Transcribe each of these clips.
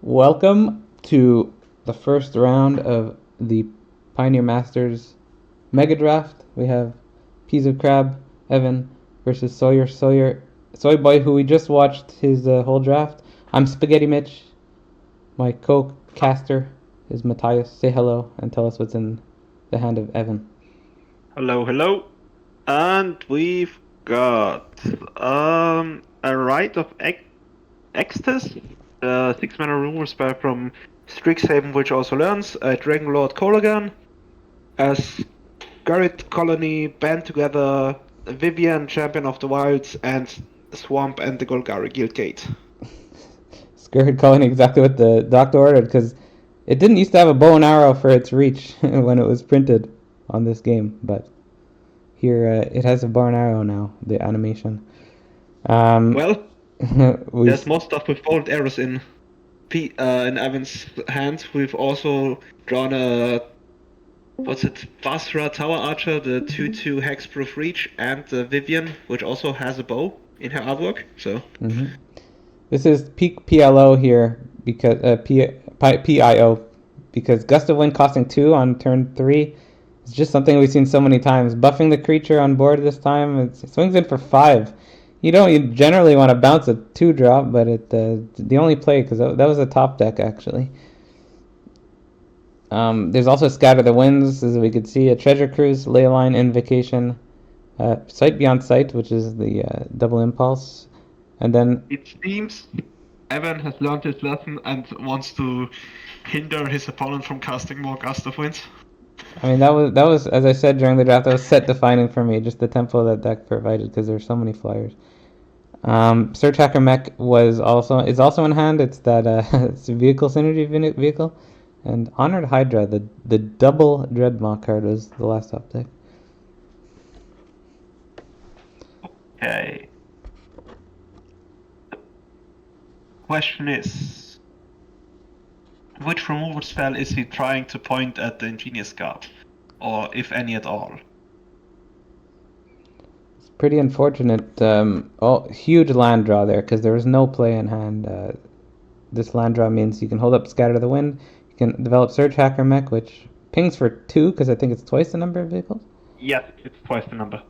Welcome to the first round of the Pioneer Masters Mega Draft. We have Peas of Crab, Evan versus Sawyer. Soy Boy, who we just watched his whole draft. I'm Spaghetti Mitch. My co-caster is Matthias. Say hello and tell us what's in the hand of Evan. Hello. And we've got a Rite of Extus, 6-mana removal spell from Strixhaven, which also learns, a Dragon Lord Kolagan, a Scarlet Colony, Band Together, Vivian, Champion of the Wilds, and Swamp and the Golgari Guildgate. Scared calling exactly what the doctor ordered because it didn't used to have a bow and arrow for its reach when it was printed on this game, but here it has a bow and arrow now, the animation. Well, there's we more stuff with bow and arrows in Evan's hand. We've also drawn a Basra Tower Archer, the 2/2 Hexproof Reach, and the Vivian, which also has a bow in her artwork. So This is peak PLO here because PIO because gust of wind costing 2 on turn 3 is just something we've seen so many times. Buffing the creature on board this time, it swings in for 5. You generally want to bounce a 2-drop, but the only play because that was a top deck actually. There's also Scatter the Winds, as we could see, a Treasure Cruise, Leyline, Invocation, Sight Beyond Sight, which is the double impulse, and then it seems Evan has learned his lesson and wants to hinder his opponent from casting more Gust of Wind. I mean that was as I said during the draft, that was set defining for me, just the tempo that deck provided because there's so many flyers. Search Hacker Mech is also in hand. It's that it's a vehicle synergy vehicle, and Honored Hydra, the double Dreadmaw card was the last top deck. Okay. Question is, which removal spell is he trying to point at the Ingenious Guard, or if any at all? It's pretty unfortunate. Huge land draw there because there was no play in hand. This land draw means you can hold up Scatter the Wind. You can develop Search Hacker Mech, which pings for 2 because I think it's twice the number of vehicles. Yes, it's twice the number.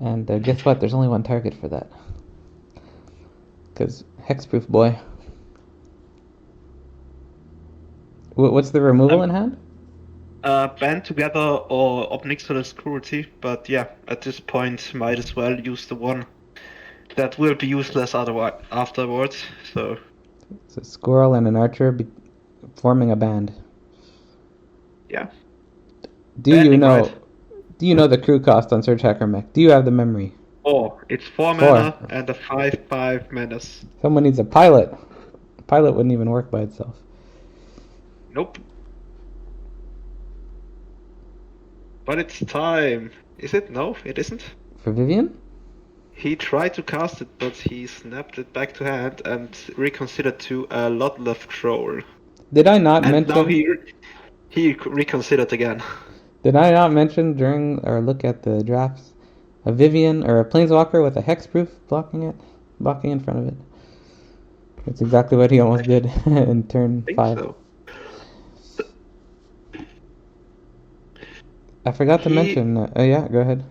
And guess what? There's only one target for that. Because Hexproof boy. What's the removal in hand? Band Together or Obnixilis Cruelty, but yeah, at this point might as well use the one that will be useless afterwards, so... It's a squirrel and an archer forming a band. Yeah. Do you know the crew cost on Search Hacker Mech? Do you have the memory? Oh, it's 4 mana and a 5/5 menace. Someone needs a pilot. A pilot wouldn't even work by itself. Nope. But it's time. Is it? No, it isn't. For Vivian? He tried to cast it, but he snapped it back to hand and reconsidered to a Ludlove Troll. Did I not And mention... now he reconsidered again. Did I not mention during our look at the drafts a Vivian or a Planeswalker with a Hexproof blocking in front of it? That's exactly what he almost did in turn 5. So. I forgot to mention... yeah, go ahead.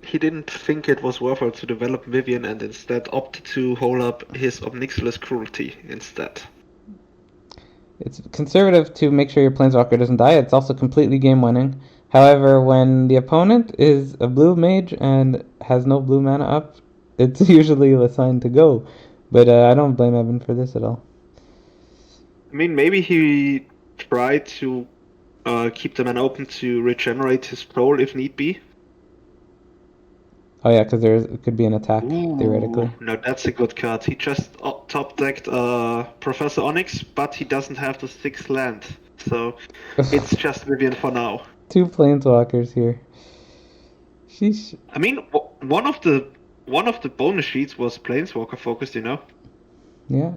He didn't think it was worth it to develop Vivian and instead opted to hold up his Obnixilis Cruelty instead. It's conservative to make sure your Planeswalker doesn't die. It's also completely game-winning. However, when the opponent is a blue mage and has no blue mana up, it's usually the sign to go. But I don't blame Evan for this at all. I mean, maybe he tried to keep the mana open to regenerate his troll if need be. Oh yeah, because it could be an attack, theoretically. No, that's a good card. He just top-decked Professor Onyx, but he doesn't have the 6th land. So it's just Vivian for now. 2 Planeswalkers here. Sheesh. I mean, one of the bonus sheets was Planeswalker focused, you know? Yeah.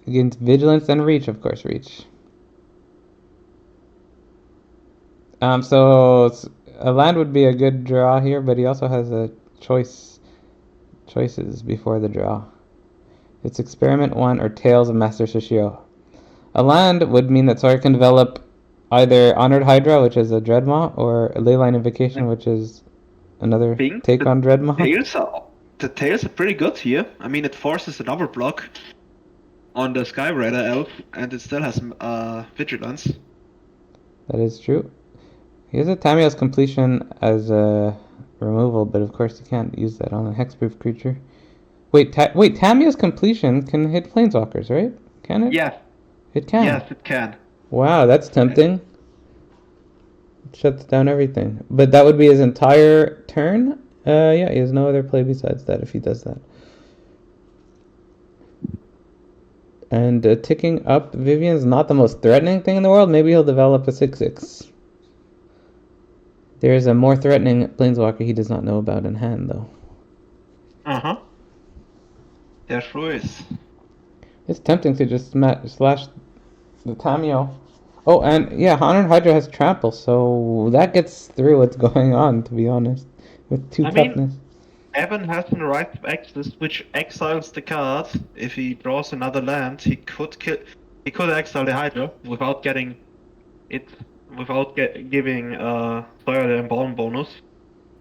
Against Vigilance and Reach, of course, Reach. So a land would be a good draw here, but he also has choices before the draw. It's Experiment 1 or Tales of Master Shishio. A land would mean that Sawyer can develop either Honored Hydra, which is a Dreadmaw, or Leyline Invocation, which is another Think take on Dreadmaw. the tails are pretty good here. I mean, it forces another block on the Skyraider elf, and it still has vigilance. That is true. He has a Tamiyo's completion as a removal, but of course you can't use that on a hexproof creature. Wait, Tamiyo's completion can hit planeswalkers, right? Can it? Yes, It can. yes, it can. Wow, that's tempting. It shuts down everything. But that would be his entire turn? Yeah, he has no other play besides that if he does that. And ticking up Vivian is not the most threatening thing in the world. Maybe he'll develop a 6/6. There is a more threatening planeswalker he does not know about in hand, though. Uh-huh. There sure is. It's tempting to just slash the Tamiyo. Oh, and yeah, Honored Hydra has trample, so that gets through what's going on, to be honest. With 2 toughness. Evan has the right of access, which exiles the card. If he draws another land, he could exile the Hydra without getting it, giving Sawyer the embalm bonus.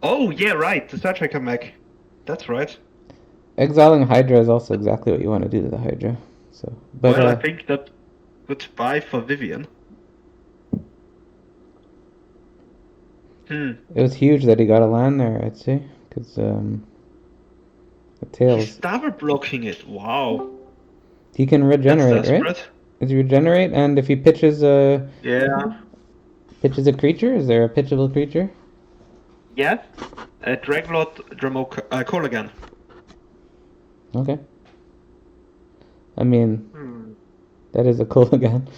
Oh yeah, right, the Satchmaker mech. That's right. Exiling Hydra is also exactly what you want to do to the Hydra. So, but Well, I think that would buy for Vivian. It was huge that he got a land there, I'd say, because the tails. He's double blocking it. Wow. He can regenerate, That's right? desperate. Is he regenerate? And if he pitches pitches a creature, is there a pitchable creature? Yes. Draglord Kolaghan. Okay. I mean, that is a cool again.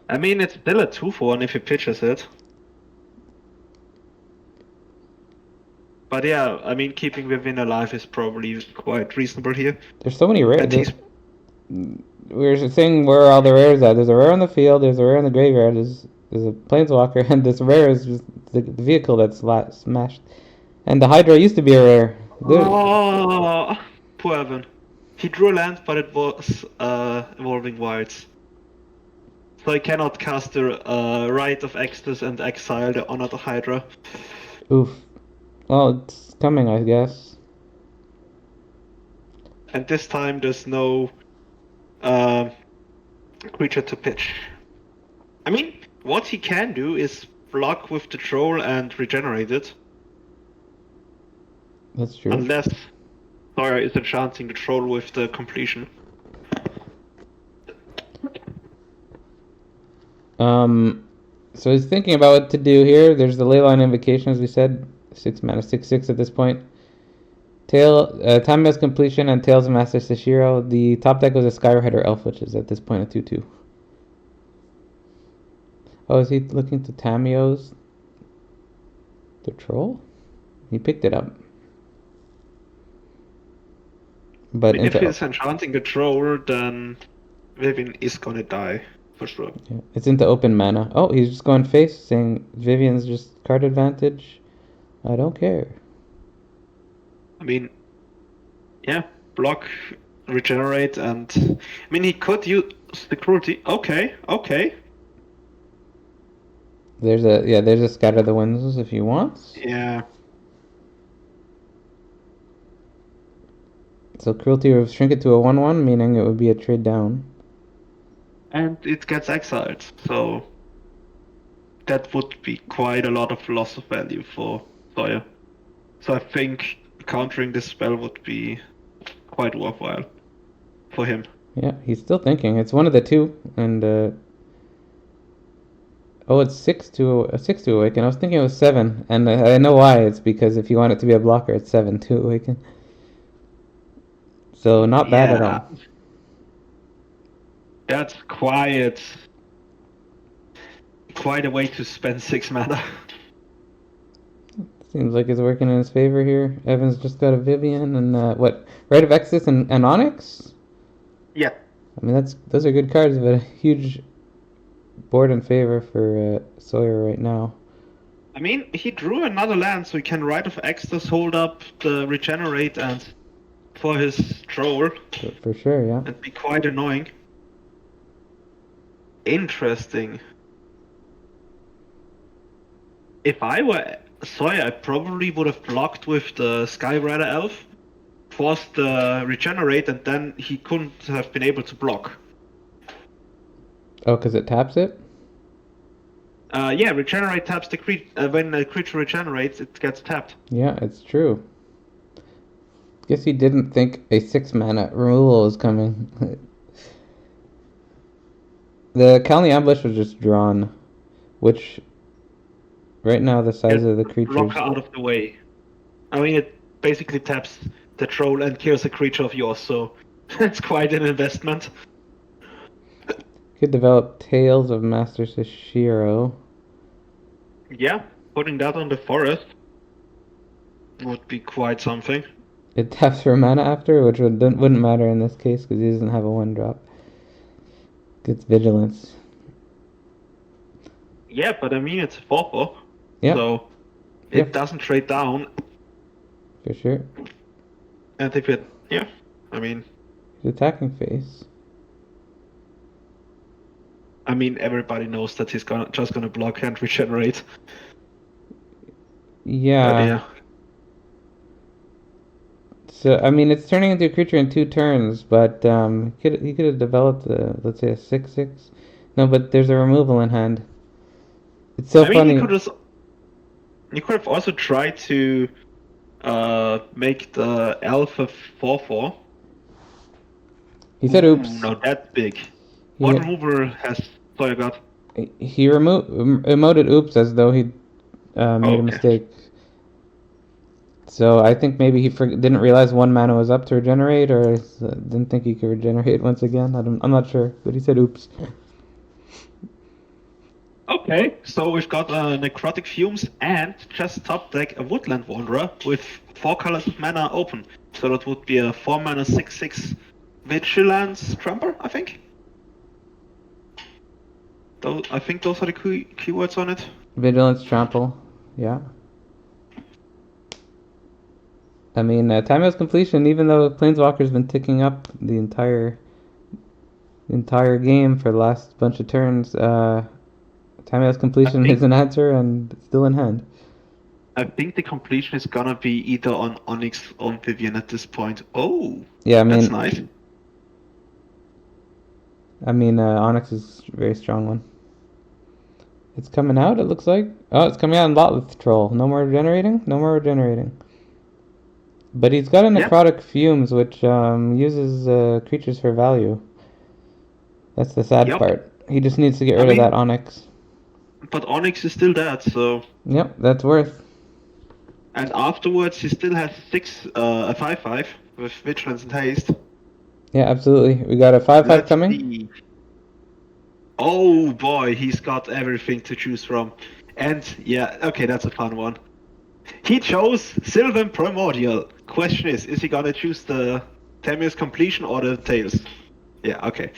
I mean, it's still a 2/1 if he pitches it. But yeah, I mean, keeping Vivian alive is probably quite reasonable here. There's so many And rares. We're saying where are all the rares at. There's a rare on the field, there's a rare in the graveyard, there's a planeswalker, and this rare is just the vehicle that's smashed. And the Hydra used to be a rare. Oh, poor Evan. He drew a land, but it was Evolving Wilds. So he cannot cast the Rite of Exodus and exile the Honored Hydra. Oof. Well, it's coming, I guess. And this time there's no creature to pitch. I mean, what he can do is block with the troll and regenerate it. That's true. Unless Sawyer is enchanting the troll with the completion. So he's thinking about what to do here. There's the Leyline Invocation, as we said. 6 mana, 6/6 at this point. Time Mask Completion and Tales of Master Sashiro. The top deck was a Skyrider Elf, which is at this point a 2/2. Oh, is he looking to Tamiyo's? The troll? He picked it up. But if he's enchanting the troll, then Vivian is gonna die, for sure. Yeah, it's into open mana. Oh, he's just going face, saying Vivian's just card advantage. I don't care. I mean, yeah, block, regenerate, and I mean he could use the cruelty. Okay. There's a Scatter the Winds if you want. Yeah. So cruelty will shrink it to a 1/1, meaning it would be a trade down. And it gets exiled, so that would be quite a lot of loss of value for Sawyer. So I think countering this spell would be quite worthwhile for him. Yeah, he's still thinking. It's one of the two, and it's 6 to awaken. I was thinking it was 7, and I know why. It's because if you want it to be a blocker, it's 7 to awaken. So not bad at all. That's quite a way to spend 6 mana. Seems like it's working in his favor here. Evan's just got a Vivian and Rite of Exodus and Onyx? Yeah. I mean those are good cards, but a huge board in favor for Sawyer right now. I mean, he drew another land, so he can Rite of Exodus, hold up the regenerate, and for his troll For sure, yeah. and be quite annoying. Interesting. If I were Sawyer, I probably would have blocked with the Skyrider Elf, forced the regenerate, and then he couldn't have been able to block. Oh, because it taps it? Yeah, regenerate taps the creature. When a creature regenerates, it gets tapped. Yeah, it's true. Guess he didn't think a 6 mana removal was coming. The County Ambush was just drawn, which right now the size Get of the the creatures. blocker out of the way. I mean, it basically taps the troll and kills a creature of yours, so it's quite an investment. Could develop Tales of Master Sashiro. Yeah, putting that on the forest would be quite something. It taps for mana after, which wouldn't matter in this case because he doesn't have a 1-drop. Gets Vigilance. Yeah, but I mean, it's a 4/4, Yep. so it doesn't trade down. For sure. And if it, yeah, I mean, His attacking phase. everybody knows that he's just gonna block and regenerate. Yeah. But yeah. So it's turning into a creature in 2 turns, but he could have developed let's say a 6/6. No, but there's a removal in hand. It's so funny. You could have also tried to make the elf a 4/4. He said, "Oops." No, that's big. He, What remover has Sawyer got? he emoted "oops" as though he made a mistake. So I think maybe he didn't realize 1 mana was up to regenerate, or didn't think he could regenerate once again. I'm not sure, but he said "oops." Okay, so we've got Necrotic Fumes and just top deck a Woodland Wanderer with 4 colors of mana open. So that would be a 4 mana 6/6 Vigilance Tramper, I think. I think those are the keywords on it. Vigilance Trample, yeah. Timeout's completion, even though Planeswalker's been ticking up the entire game for the last bunch of turns, Timeout's completion is an answer and it's still in hand. I think the completion is gonna be either on Onyx or Vivian at this point. Oh, yeah, that's nice. Onyx is a very strong one. It's coming out, it looks like. Oh, it's coming out in Lotleth Troll. No more regenerating? No more regenerating. But he's got a Necrotic Fumes, which uses creatures for value. That's the sad part. He just needs to get rid of that Onyx. But Onyx is still dead, so... Yep, that's worth. And afterwards, he still has a 5/5 with Vigilance and Haste. Yeah, absolutely. We got a 5/5 coming. See. Oh boy, he's got everything to choose from. And yeah, okay, that's a fun one. He chose Sylvan Primordial. Question is he gonna choose the Tamiya's completion or the Tails? Yeah, okay.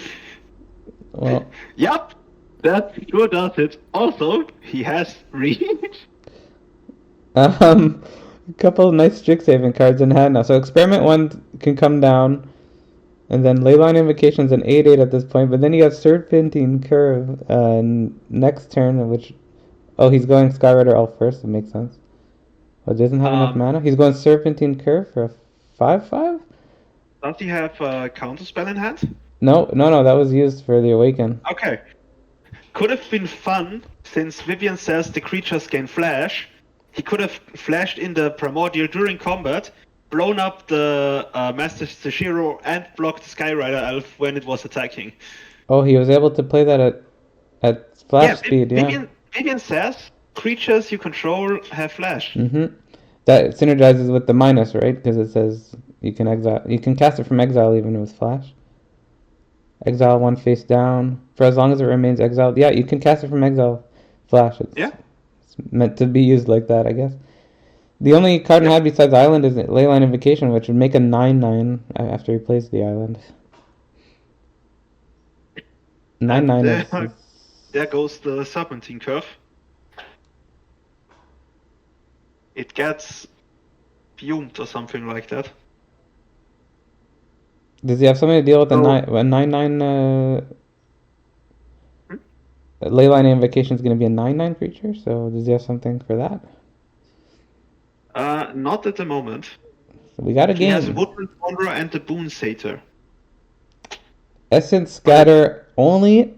Well. Yep, that sure does it. Also, he has reach. A couple of nice Strixhaven cards in hand now. So Experiment 1 can come down. And then Leyline Invocation's an 8/8 at this point. But then you got Serpentine Curve next turn, which... Oh, he's going Skyrider Elf first. It makes sense. Oh, doesn't have enough mana? He's going Serpentine Curve for a 5/5? Does he have a counterspell in hand? No, that was used for the Awaken. Okay. Could have been fun, since Vivian says the creatures gain flash. He could have flashed in the Primordial during combat, blown up the Master Sashiro, and blocked the Skyrider Elf when it was attacking. Oh, he was able to play that at flash speed, yeah. Vivian says creatures you control have flash. Mm-hmm. That synergizes with the minus, right? Because it says you can cast it from exile even with flash. Exile 1 face down for as long as it remains exiled. Yeah, you can cast it from exile. Flash. It's meant to be used like that, I guess. The only card in hand besides Island is Leyline Invocation, which would make a 9/9 after he plays the Island. 9/9 is... There goes the Serpentine Curve. It gets fumed or something like that. Does he have something to deal with So, a 9/9 hmm? Leyline Invocation is going to be a 9/9 creature? So does he have something for that? Not at the moment. So we got a He has game. Woodland Wanderer and the Boon Satyr. Essence But Scatter only.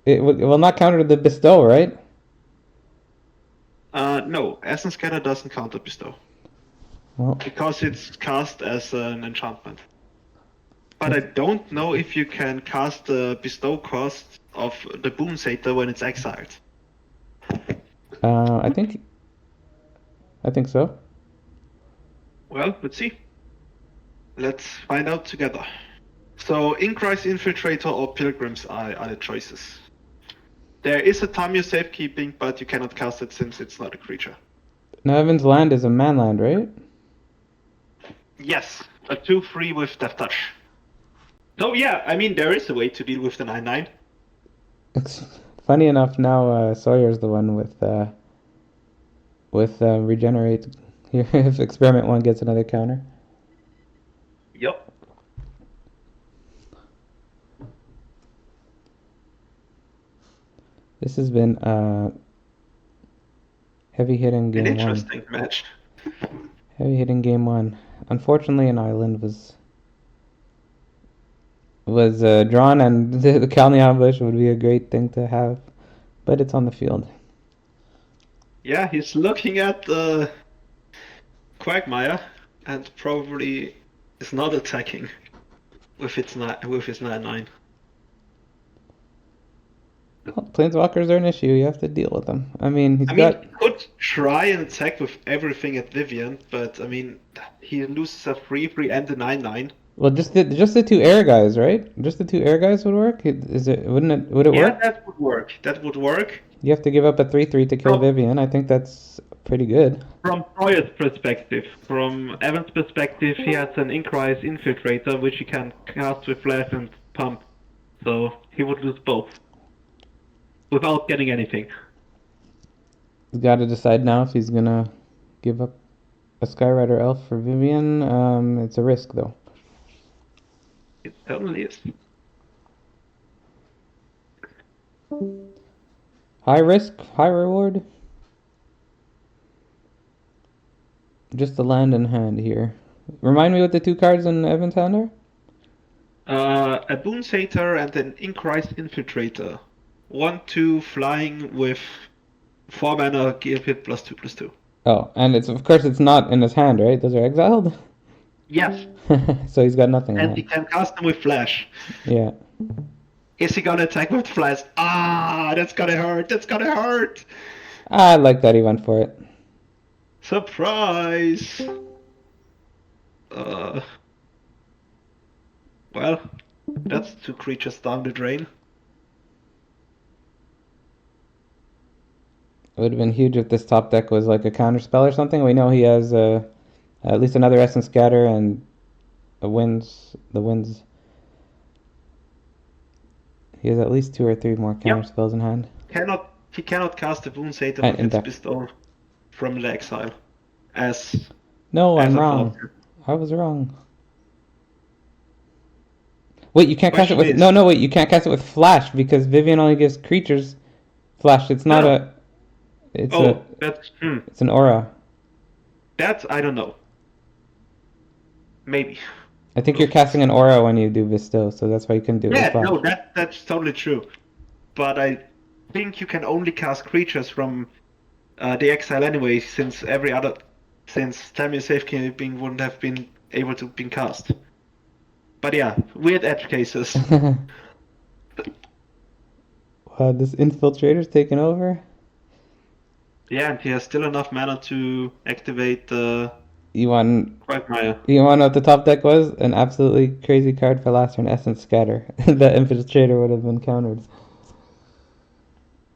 It will not counter the bestow, right? no, Essence Scatter doesn't counter Bestow. Well, Because it's cast as an enchantment. But I don't know if you can cast the Bestow cost of the Boon Satyr when it's exiled. uh, I think I think so. Well, let's see. Let's find out together. So, Inkrise Infiltrator or Pilgrims are the choices. There is a Tamio Safekeeping, but you cannot cast it since it's not a creature. Now Evan's land is a man land, right? Yes, a 2/3 with Death Touch. So yeah, I mean there is a way to deal with the 9/9. It's funny enough now. Sawyer's the one with regenerate. Here, if experiment one gets another counter. Yep. This has been heavy hitting An game one. interesting match. Heavy hitting game one. Unfortunately, an island was drawn, and the Calney ambush would be a great thing to have, but it's on the field. Yeah, he's looking at Quagmire and probably is not attacking with his 9/9. Well, planeswalkers are an issue. You have to deal with them. I mean, he's I mean, got. he could try and attack with everything at Vivian, but I mean, he loses a 3/3 and a 9/9. Well, just the two air guys, right? Just the two air guys would work. Is it? Wouldn't it? Would it Yeah, work? that would work. That would work. You have to give up a 3/3 to kill From, Vivian. I think that's pretty good. from Troyer's perspective, from Evan's perspective, he has an Inkrise Infiltrator, which he can cast with Flash and Pump. So he would lose both without getting anything. He's got to decide now if he's gonna give up a Skyrider elf for Vivian. It's a risk though. It certainly is. High risk, high reward. Just the land in hand here. Remind me what the two cards in Evan's hand are? A Boon Satyr and an Inkrise Infiltrator. 1/2 flying with 4 mana, give it +2/+2. Oh, and of course it's not in his hand, right? Those are exiled. Yes, So he's got nothing in and he hand. can cast them with Flash. Yeah. Is he gonna attack with Flash? Ah, that's gonna hurt. That's gonna hurt. I like that he went for it. Surprise. Uh, well, that's 2 creatures down the drain. It would have been huge if this top deck was like a counter spell or something. We know he has at least another Essence Scatter and the winds. He has at least 2 or 3 more counter Yep. spells in hand. He cannot cast the Boon Satyr And with in its deck. pistol from the exile as No, as I'm a wrong. blocker. I was wrong. Wait, you can't cast it Question with is, no. Wait, you can't cast it with Flash because Vivian only gives creatures Flash. It's not no. a. It's a. Oh, that's It's an aura. that I don't know. Maybe. I think you're casting an aura when you do Bestow, so that's why you can do it with Yeah, Flash. no, that's totally true. But I think you can only cast creatures from the exile anyway, since Tamir Safekeeping wouldn't have been able to be cast. But yeah, weird edge cases. Wow, this infiltrator's taking over. Yeah, and he has still enough mana to activate the You want Quagmire. you want to know what the top deck was? An absolutely crazy card for last turn, Essence Scatter. That infiltrator would have been countered.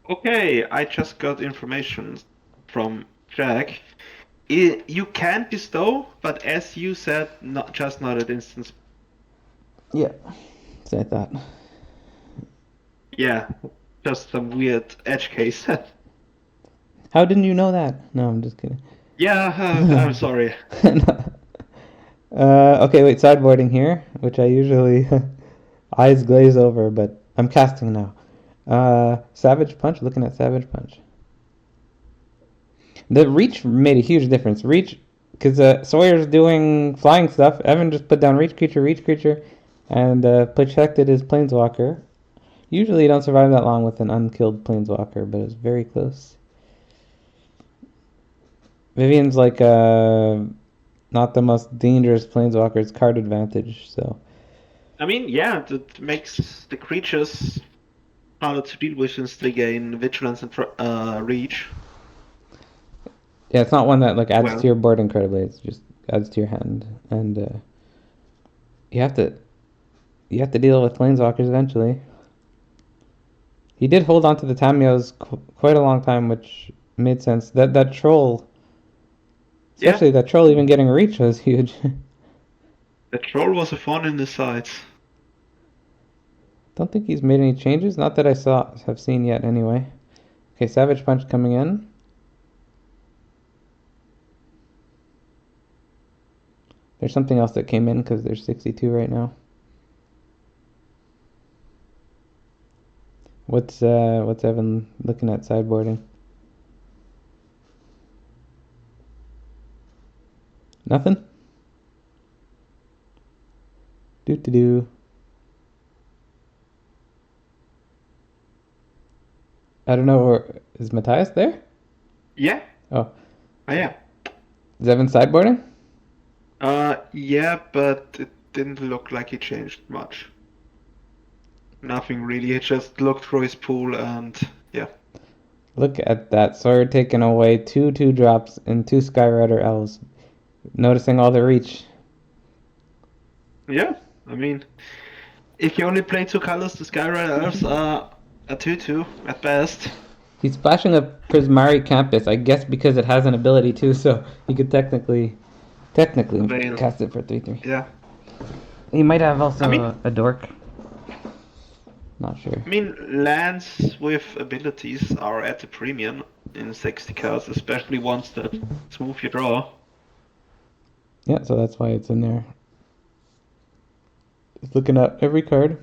Okay, I just got information from Jack. You can bestow, but as you said, just not at instance. Yeah, so I thought. Yeah, just some weird edge case. How didn't you know that? No, I'm just kidding. Yeah, I'm sorry. No. Okay, wait, sideboarding here, which I usually eyes glaze over, but I'm casting now. Savage Punch, looking at Savage Punch. The reach made a huge difference. Reach, because Sawyer's doing flying stuff. Evan just put down reach creature, and protected his planeswalker. Usually you don't survive that long with an unkilled planeswalker, but it's very close. Vivian's like not the most dangerous planeswalker's card advantage, so. I mean, yeah, that makes the creatures harder to deal with since they gain vigilance and reach. Yeah, it's not one that like adds Well, to your board incredibly. It's just adds to your hand, and you have to you have to deal with planeswalkers eventually. He did hold on to the Tamios quite a long time, which made sense. That troll, yeah, especially that troll, even getting reach was huge. the troll was a thorn in the sides. Don't think he's made any changes. Not that I have seen yet. Anyway. Okay, Savage Punch coming in. There's something else that came in because there's 62 right now. What's Evan looking at sideboarding? Nothing? Do. I don't know. Is Matthias there? Yeah, Oh, yeah. is Evan sideboarding? Yeah, but it didn't look like he changed much. Nothing really. He just looked through his pool and yeah. Look at that. Sawyer taking away two 2-drops and two Skyrider Elves. Noticing all the reach. Yeah, I mean, if you only play two colors, the Skyrider Elves are a 2/2 at best. He's splashing a Prismari Campus, I guess because it has an ability too, so he could technically Avail. cast it for 3/3. Yeah. He might have also I mean, a dork. Not sure. I mean, lands with abilities are at a premium in 60 cards, especially ones that smooth your draw. Yeah, so that's why it's in there. Just looking at every card.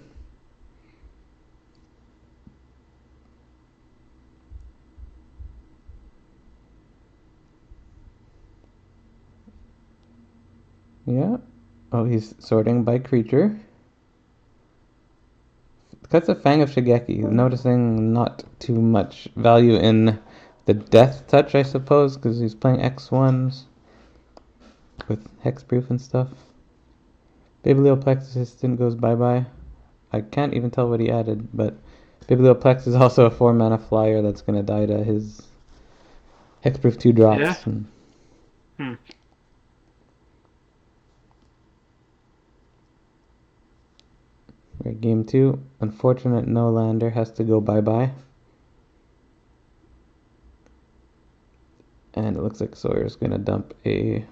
Yeah. Oh, he's sorting by creature. Cuts a Fang of Shigeki, noticing not too much value in the Death Touch, I suppose, because he's playing X1s with Hexproof and stuff. Biblioplexus Assistant goes bye-bye. I can't even tell what he added, but Biblioplex is also a 4-mana flyer that's going to die to his Hexproof 2 Yeah. drops. Hmm. Right, game 2. Unfortunate no lander has to go bye-bye. And it looks like Sawyer's going to dump a...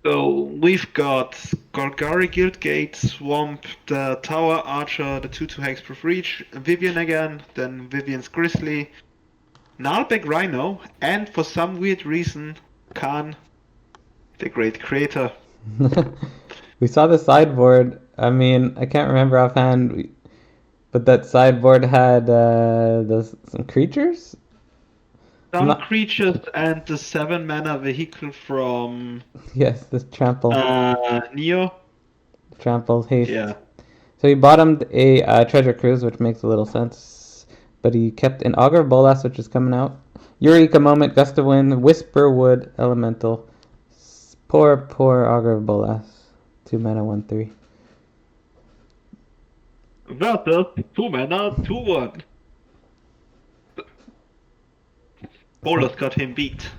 So we've got Golgari Guildgate, Swamp, the Tower Archer, the 2/2 Hexproof Reach, Vivian again, then Vivian's Grizzly, Nalbek Rhino, and for some weird reason, Khan, the Great Creator. We saw the sideboard. I mean, I can't remember offhand, but that sideboard had some creatures? Some Not... creatures and the 7-mana vehicle from Yes, this trample. Neo. Trample, haste. Yeah. So he bottomed a treasure cruise, which makes a little sense. But he kept an Augur of Bolas, which is coming out. Eureka Moment, Gust of Wind, Whisperwood, Elemental. Poor Augur of Bolas. 2 mana, 1/3. Versus 2-mana, 2/1. Bolas got him beat.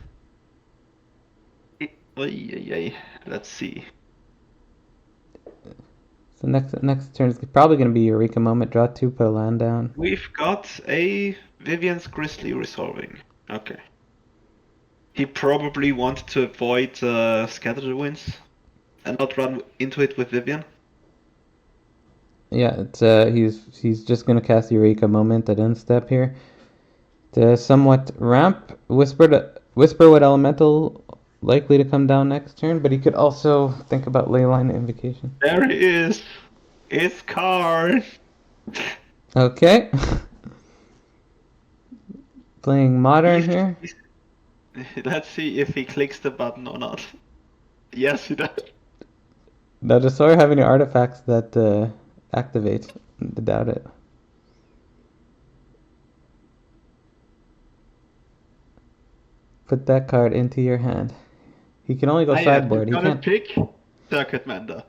Let's see. So next turn is probably going to be Eureka Moment. Draw 2, put a land down. We've got a Vivian's Grizzly resolving. Okay. He probably wanted to avoid Scatter the Winds and not run into it with Vivian. Yeah, it's he's just going to cast Eureka Moment at end step here. To somewhat ramp Whisperwood Elemental likely to come down next turn, but he could also think about Leyline Invocation. There he is. It's Karn. Okay. Playing modern He's, here. he's- Let's see if he clicks the button or not. Yes, he does. Now, does Sawyer have any artifacts that activate? I doubt it. Put that card into your hand. He can only go I am sideboard. He gonna can't. pick Circuit Mender.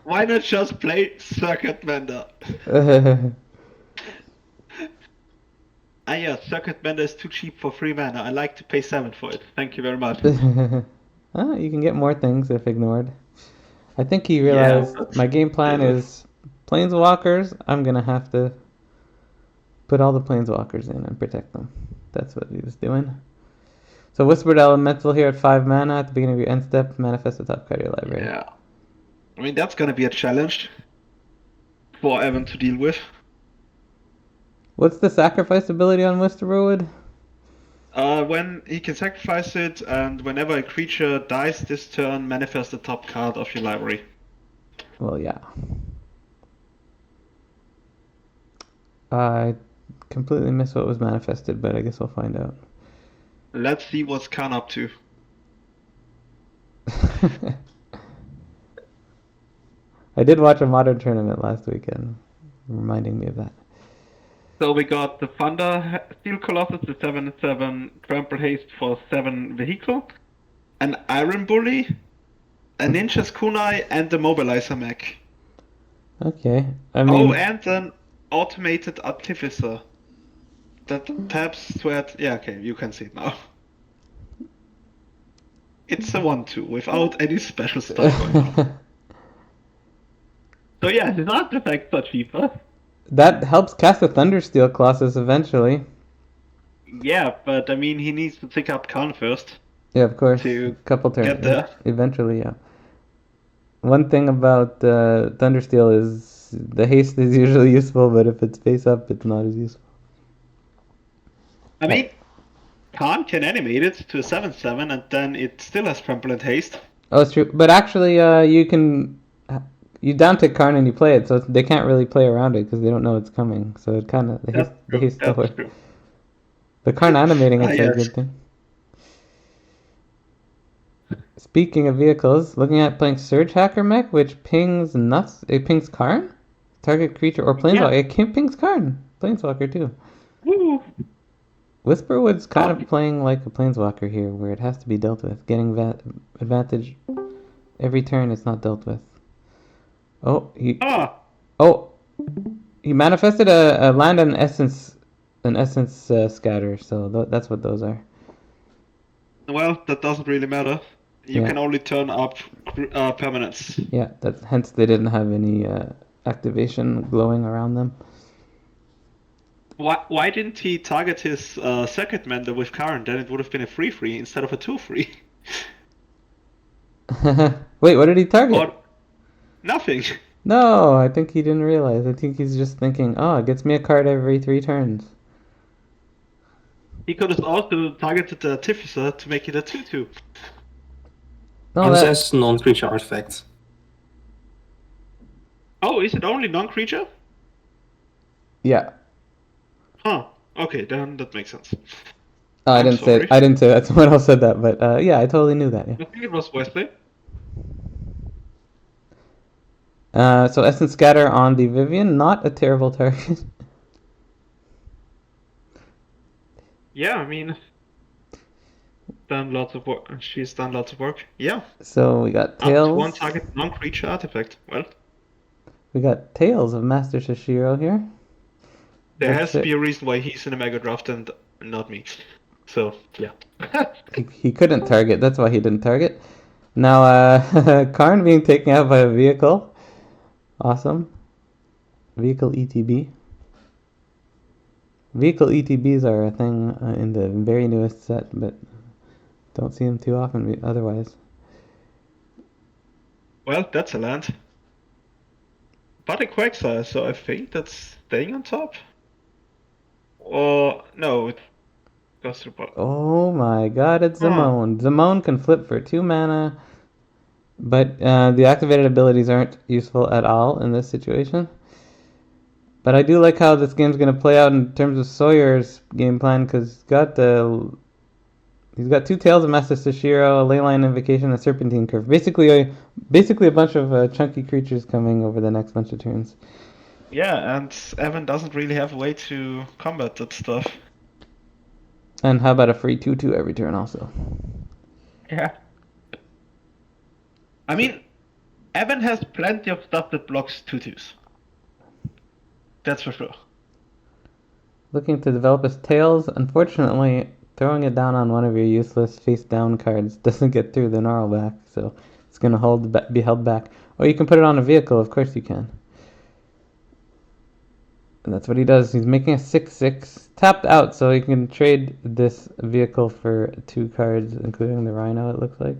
Why not just play Circuit Mender? Yeah, Circuit Mender is too cheap for 3 mana. I like to pay 7 for it. Thank you very much. You can get more things if ignored. I think he Yeah, realized but my game plan still. is planeswalkers. I'm gonna have to put all the planeswalkers in and protect them. That's what he was doing. So Whispered Elemental here at 5 mana at the beginning of your end step. Manifest the top card of your library. Yeah. I mean, that's gonna be a challenge for Evan to deal with. What's the sacrifice ability on Whisperwood? When he can sacrifice it, and whenever a creature dies this turn, manifest the top card of your library. Well, yeah. I completely missed what was manifested, but I guess we'll find out. Let's see what's Khan up to. I did watch a modern tournament last weekend, reminding me of that. So we got the Thunder Steel Colossus, the 7/7 Trample Haste for 7 vehicle, an Iron Bully, a Ninja's Kunai, and the Mobilizer Mech. Okay, I mean, Oh, and an Automated Artificer that taps sweat. Yeah, okay, you can see it now. It's a 1/2 without any special stuff going on. So yeah, his artifacts are cheaper. that helps cast a Thundersteel Colossus eventually. Yeah, but I mean, he needs to pick up Khan first Yeah, of course, to couple turns. get there. Eventually, yeah. One thing about Thundersteel is the haste is usually useful, but if it's face up, it's not as useful. I mean, Khan can animate it to a 7/7, and then it still has Trample and Haste. Oh, it's true. But actually, you down tick Karn and you play it, so they can't really play around it because they don't know it's coming. So it kind of the haste still That's works. true. The Karn animating it's a Yes. good thing. Speaking of vehicles, looking at playing Surge Hacker Mech, which pings nuts. It pings Karn, target creature or planeswalker. Yeah. It pings Karn, planeswalker too. Woo. Whisperwood's kind Oh. of playing like a planeswalker here, where it has to be dealt with, getting advantage every turn. It's not dealt with. Oh, he manifested a land and an essence scatter. So that's what those are. Well, that doesn't really matter. You Yeah. can only turn up permanents. Yeah, hence they didn't have any activation glowing around them. Why didn't he target his second Mender with Karen? Then it would have been a 3/3 instead of a 2/3. Wait, what did he target? Or nothing. No, I think he didn't realize. I think he's just thinking, oh, it gets me a card every 3 turns. He could have also targeted the Artificer to make it a 2/2. No, It says non-creature artifacts. Oh, is it only non-creature? yeah. Huh. Okay, then that makes sense. Oh, I I'm didn't sorry. say. I didn't say that. Someone else said that, but yeah, I totally knew that. Yeah. I think it was Wesley. So Essence Scatter on the Vivian, not a terrible target. Yeah, I mean, done lots of work. She's done lots of work. Yeah. So we got Up to Tails. one target non-creature artifact. Well, We got Tails of Master Shishiro here. there has to be a reason why he's in a Mega Draft and not me. So, yeah. He couldn't target. That's why he didn't target. Now, Karn being taken out by a vehicle. Awesome. Vehicle ETB. Vehicle ETBs are a thing in the very newest set, but don't see them too often otherwise. Well, that's a land. But a Quagsire, so I think that's staying on top. Or, no, goes through bottom. Oh my god, it's Huh. Zamone. Zamone can flip for 2 mana, but the activated abilities aren't useful at all in this situation. But I do like how this game's going to play out in terms of Sawyer's game plan, because he's got 2 Tales of Master Sashiro, a Leyline Invocation, a Serpentine Curve. Basically a bunch of chunky creatures coming over the next bunch of turns. Yeah, and Evan doesn't really have a way to combat that stuff. And how about a free 2/2 every turn also? Yeah. I mean, Evan has plenty of stuff that blocks 2/2s. That's for sure. Looking to develop his Tails. Unfortunately, throwing it down on one of your useless face-down cards doesn't get through the Gnarl back, so it's going to be held back. Or you can put it on a vehicle, of course you can. And that's what he does. He's making a 6/6, tapped out, so he can trade this vehicle for 2 cards, including the Rhino, it looks like.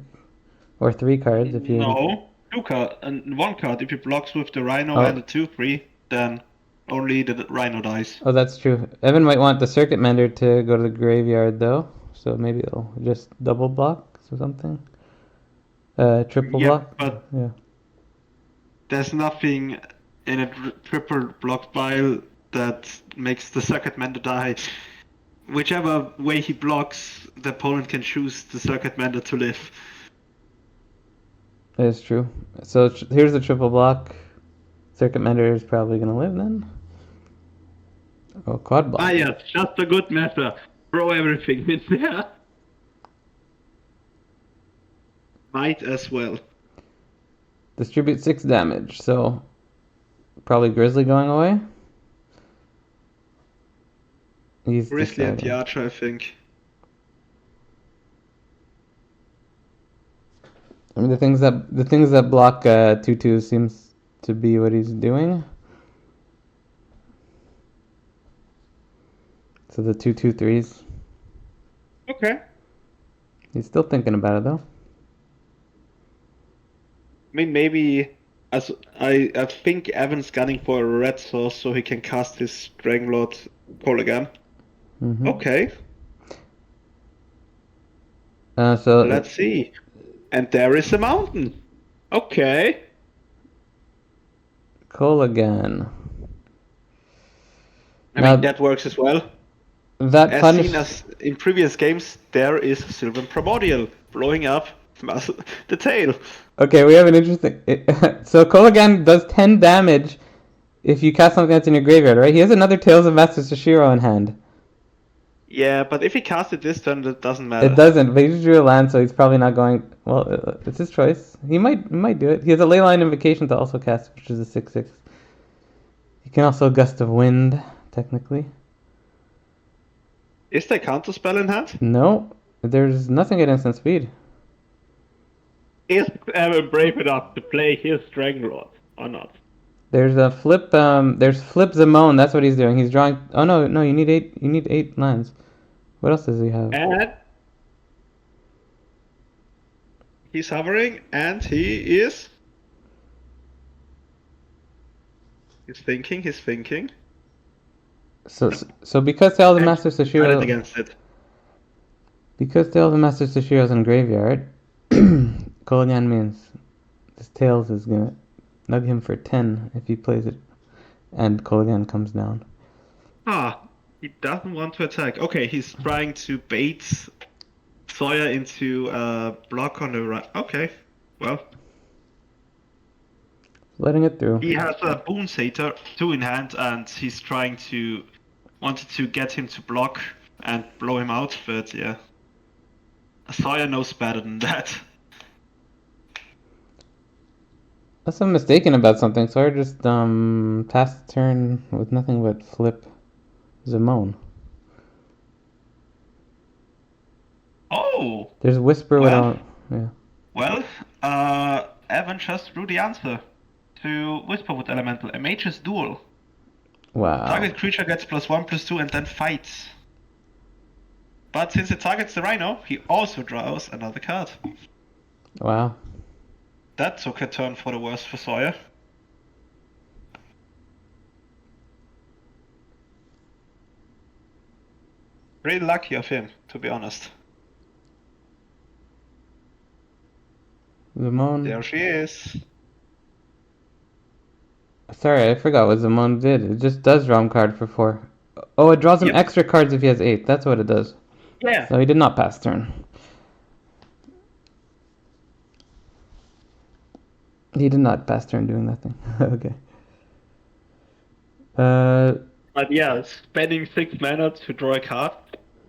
Or 3 cards if you... No, 2 card and 1 card. If he blocks with the Rhino and the 2/3, then only the Rhino dies. Oh, that's true. Evan might want the Circuit Mender to go to the graveyard, though, so maybe it'll just double block or something. Triple block? But Yeah. there's nothing in a triple block pile that makes the Circuit Mender die. Whichever way he blocks, the opponent can choose the Circuit Mender to live. That is true. So here's the triple block. Circuit Mender is probably going to live then. Oh, quad block. Ah, yes, just a good measure. Throw everything in there. Might as well. Distribute 6 damage, so probably Grizzly going away. He's Grizzly and the deciding. Archer, I think. I mean, the things that block 2/2 seems to be what he's doing. So the 2/2/3s. Okay. He's still thinking about it though. I mean, maybe as I think Evan's gunning for a red source so he can cast his Dragonlord call again. Mm-hmm. Okay, So let's see. And there is a mountain. Okay. Cole again. I Now, mean, that works as well. that As punish. seen as in previous games, there is Sylvan Primordial blowing up the tail. Okay, we have an interesting. So Kolagan does 10 damage if you cast something that's in your graveyard, right? He has another Tales of Master Sashiro in hand. Yeah, but if he casts it this turn, that doesn't matter. It doesn't, but he just drew a land, so he's probably not going. Well, it's his choice. He might do it. He has a Leyline Invocation to also cast, which is a 6/6. He can also Gust of Wind, technically. Is there counter spell in hand? No, there's nothing at instant speed. Is Evan brave enough to play his Dragonlord or not? There's a flip. There's flip Zamone. That's what he's doing. He's drawing. Oh no, no. You need 8. You need 8 lands. What else does he have? And he's hovering, and he is. He's thinking. So because Tales of Master Decided Sashiro. against it. Because Tales of Master Sashiro's in graveyard, Kolaghan means this Tails is gonna nug him for 10 if he plays it, and Kolaghan comes down. Ah, he doesn't want to attack. Okay, he's trying to bait Sawyer into a block on the right. Okay, well. Letting it through. He has a Boon Satyr 2 in hand, and he's wanted to get him to block and blow him out, but yeah. Sawyer knows better than that. Unless I'm mistaken about something, Sawyer just passed the turn with nothing but flip Zamone. Oh! There's Whisper without. Yeah. Well, Evan just threw the answer to Whisperwood Elemental, a Mage's Duel. Wow. Target creature gets +1/+2 and then fights. But since it targets the Rhino, he also draws another card. Wow. That took a turn for the worse for Sawyer. Really lucky of him, to be honest. Zamon. There she is. Sorry, I forgot what Zamon did. It just does draw him card for 4. Oh, it draws him Yep. extra cards if he has 8. That's what it does. Yeah. So he did not pass turn. He did not pass turn doing nothing. Okay. But yeah, spending 6 mana to draw a card,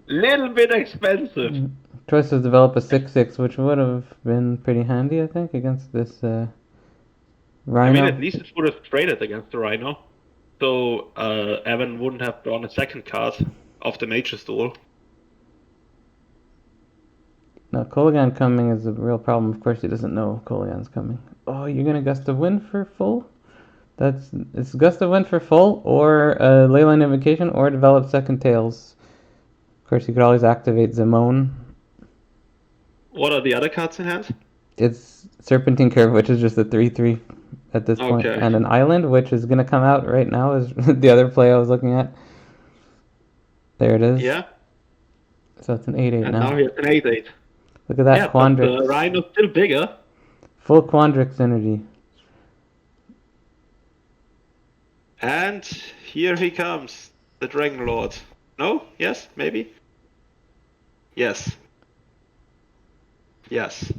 little bit expensive. Choice was develop a 6/6, which would have been pretty handy, I think, against this I Rhino. mean, at least it would have traded against the Rhino. So Evan wouldn't have drawn a second card of the Nature's Duel. No, Kolaghan coming is a real problem. Of course, he doesn't know Kolaghan's coming. Oh, you're gonna Gust of Wind for full? It's Gust of Wind for full, or Leyline Invocation, or develop Second Tails. Of course, you could always activate Zamone. What are the other cards in hand? It's Serpentine Curve, which is just a 3/3 at this point, Okay. and an Island, which is gonna come out right now, is the other play I was looking at. There it is. Yeah. So it's an 8/8 And now. now he has an 8/8. Look at that Yeah, but the Quandrix. Rhino's still bigger. Full Quandrix energy. And here he comes, the Dragon Lord. No? Yes? Maybe? Yes. Yes.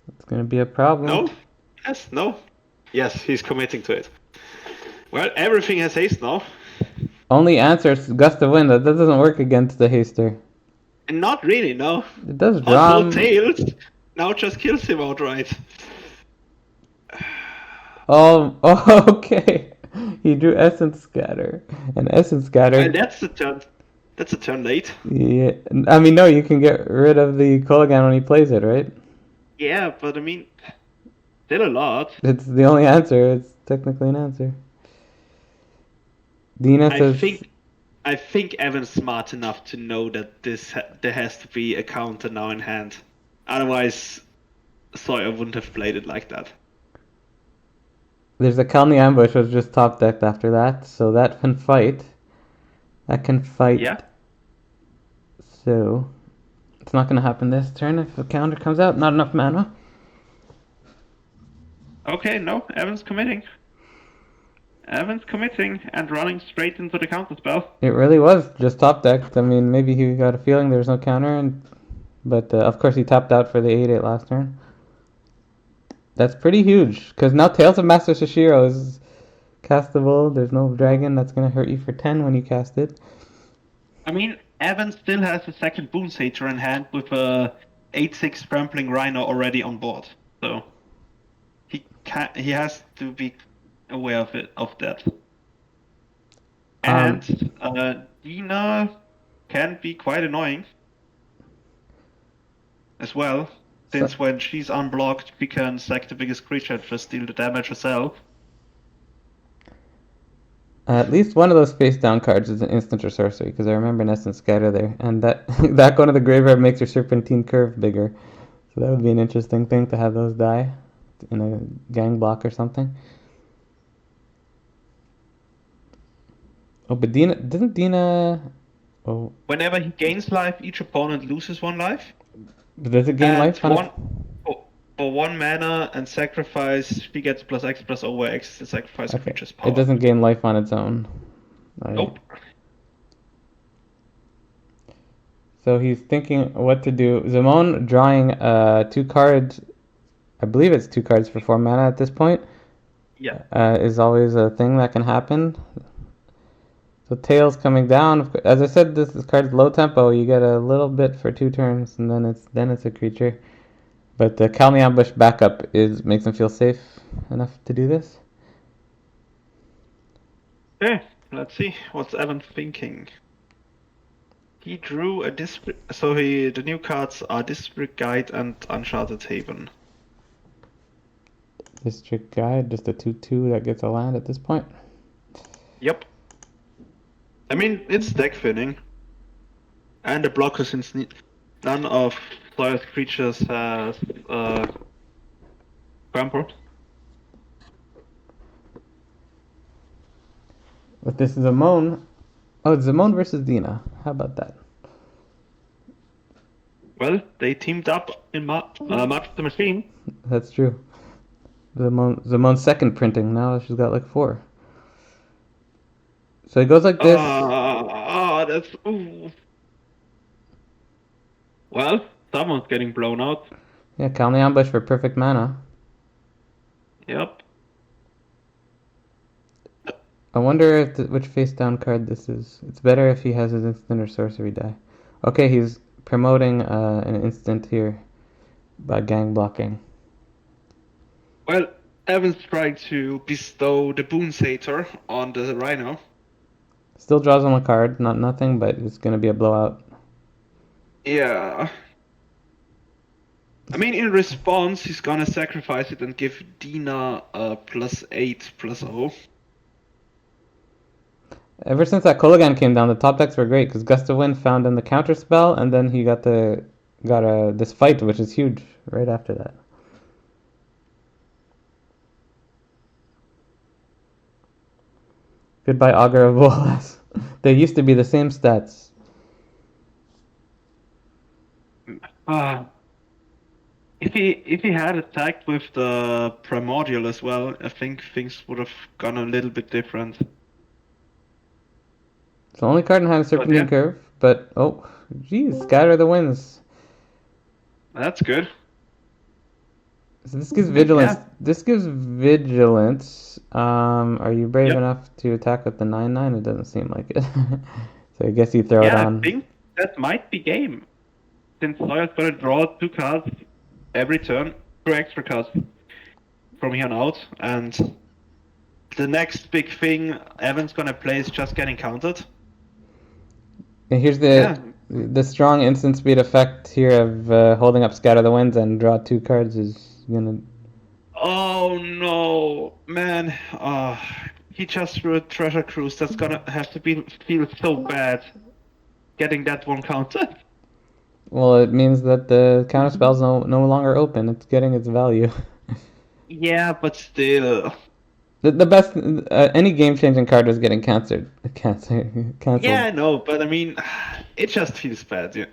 It's gonna be a problem. No? Yes? No? Yes, he's committing to it. Well, everything has haste now. Only answer is Gust of Wind. That doesn't work against the Haster. And not really, no. It does draw On him. Tails, now just kills him outright. Oh, okay. He drew Essence Scatter. And Essence Scatter. And that's a turn. That's a turn late. Yeah. I mean, no, you can get rid of the Kolaghan when he plays it, right? Yeah, but I mean, still a lot. It's the only answer. It's technically an answer. Dina says. I think Evan's smart enough to know that there has to be a counter now in hand. Otherwise, Sawyer wouldn't have played it like that. There's a Kalni Ambush was just top decked after that, so that can fight. That can fight. Yeah. So it's not gonna happen this turn if a counter comes out. Not enough mana. Okay, no, Evan's committing. Evan's committing and running straight into the counter spell. It really was just top decked. I mean, maybe he got a feeling there was no counter, but of course he tapped out for the 8/8 last turn. That's pretty huge, because now Tales of Master Shishiro is castable. There's no dragon that's going to hurt you for 10 when you cast it. I mean, Evan still has a second Boon Satyr in hand with a 8/6 Trampling Rhino already on board. So he has to be aware of that. And Dina can be quite annoying as well, since when she's unblocked, she can sack the biggest creature and just deal the damage herself. At least one of those face down cards is an instant or sorcery, because I remember an Essence Scatter there, and that that going to the graveyard makes your Serpentine Curve bigger. So that would be an interesting thing to have those die in a gang block or something. Oh, but doesn't Dina? Oh, Whenever he gains life, each opponent loses 1 life. does it gain And life on it? For 1 mana and sacrifice, she gets +X/+O, where X is the sacrifice of Okay. creature's power. It doesn't gain life on its own. Nope. So he's thinking what to do. Zamon drawing 2 cards. I believe it's 2 cards for 4 mana at this point. Yeah. Is always a thing that can happen. So Tails coming down. As I said, this card's low tempo. You get a little bit for 2 turns, and then it's a creature. But the Kalni Ambush backup makes him feel safe enough to do this. Okay, let's see. What's Evan thinking? He drew a district. So the new cards are District Guide and Uncharted Haven. District Guide, just a 2/2 that gets a land at this point. Yep. I mean, it's deck thinning. And a blocker since none of Sawyer's creatures has Trample. But this is Zamon. Oh, it's Zamon versus Dina. How about that? Well, they teamed up in March the Machine. That's true. Zamon's second printing. Now she's got like four. So it goes like this. That's. Ooh. Well, someone's getting blown out. Yeah, Calmly Ambush for perfect mana. Yep. I wonder if which face down card this is. It's better if he has his instant or sorcery die. Okay, he's promoting an instant here by gang blocking. Well, Evan's trying to bestow the Boon Satyr on the Rhino. Still draws him a card, not nothing, but it's gonna be a blowout. Yeah. I mean, in response, he's gonna sacrifice it and give Dina a +8/+0. Ever since that Kolaghan came down, the top decks were great because Gust of Wind found in the counter spell, and then he got this fight, which is huge right after that. Goodbye, Augur of Bolas. They used to be the same stats. If he had attacked with the Primordial as well, I think things would have gone a little bit different. It's the only card in hand Serpentine yeah. Curve, but oh, geez, Scatter the Winds. That's good. So this gives vigilance. Yeah. This gives vigilance. Are you brave Yep. enough to attack with the 9/9? It doesn't seem like it. So I guess you throw it on. I think that might be game. Since Sawyer's gonna draw 2 cards every turn, 2 extra cards from here on out, and the next big thing Evan's gonna play is just getting countered. And here's the strong instant speed effect here of holding up Scatter the Winds and draw 2 cards is gonna. Oh no, man! He just threw a Treasure Cruise. That's gonna have to feel so bad getting that one countered. Well, it means that the counter spell's no longer open. It's getting its value. Yeah, but still. The best any game changing card is getting canceled. Canceled. Yeah, I know, but I mean, it just feels bad. Yeah.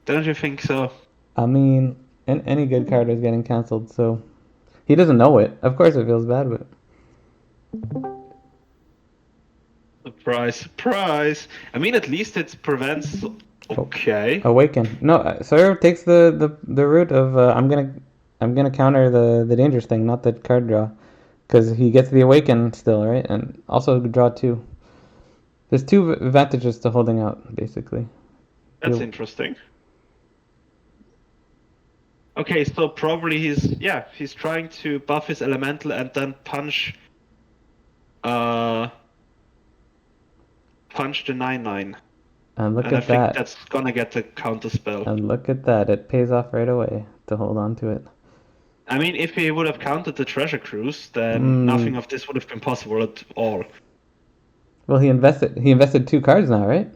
Don't you think so? I mean, any good card is getting canceled, so he doesn't know it. Of course, it feels bad, but Surprise, surprise! I mean, at least it prevents. Okay. Awaken. No, Sawyer takes the route of I'm gonna counter the dangerous thing, not the card draw, because he gets the Awaken still, right, and also draw 2. There's 2 advantages to holding out, basically. That's interesting. Okay, so probably he's trying to buff his elemental and then punch the 9/9. And look And I at think that. that's gonna get the counter spell. And look at that. It pays off right away to hold on to it. I mean, if he would have countered the Treasure Cruise, then nothing of this would have been possible at all. Well, he invested 2 cards now, right?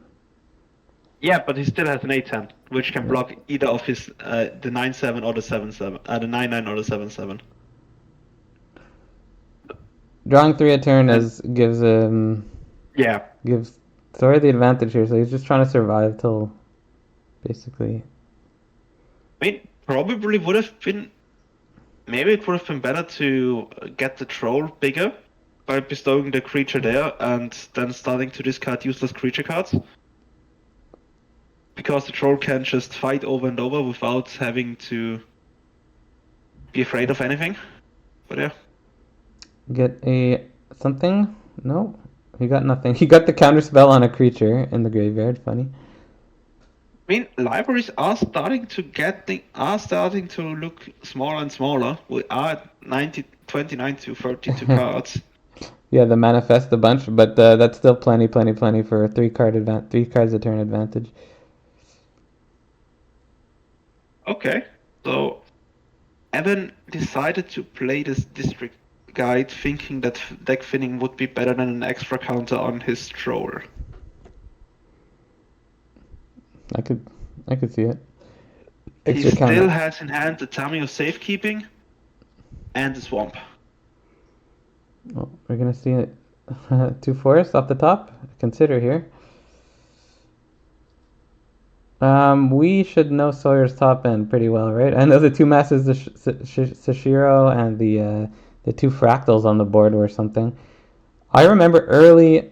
Yeah, but he still has an 8/10, which can block either of his the 9/7 or the 7/7, the 9/9 or the 7/7. Drawing 3 a turn gives Sawyer the advantage here, so he's just trying to survive till basically. I mean, probably would have been. Maybe it would have been better to get the troll bigger by bestowing the creature there and then starting to discard useless creature cards. Because the troll can just fight over and over without having to be afraid of anything. But yeah. Get a something? No, he got nothing. He got the counter spell on a creature in the graveyard. Funny. I mean, libraries are starting to look smaller and smaller. We are at 29 to 32 cards. Yeah, the manifest a bunch, but that's still plenty for a 3 cards a turn advantage. Okay, so Evan decided to play this district guide thinking that deck thinning would be better than an extra counter on his troll. I could see it. He still has in hand the Tamio Safekeeping and the Swamp. Oh, we're gonna see it. 2 forests off the top. Consider here. We should know Sawyer's top end pretty well, right? I know the two masses, the Sashiro and the two fractals on the board or something. I remember early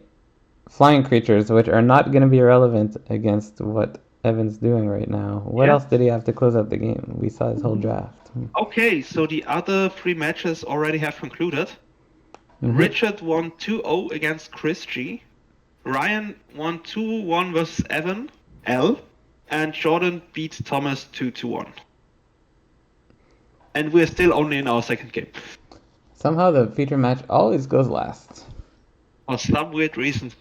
flying creatures, which are not going to be relevant against what Evan's doing right now. What Yeah. else did he have to close out the game? We saw his whole draft. Okay, so the other 3 matches already have concluded. Mhm. Richard won 2-0 against Chris G. Ryan won 2-1 versus Evan L. And Jordan beat Thomas 2-1. And we're still only in our second game. Somehow the feature match always goes last. For some weird reason.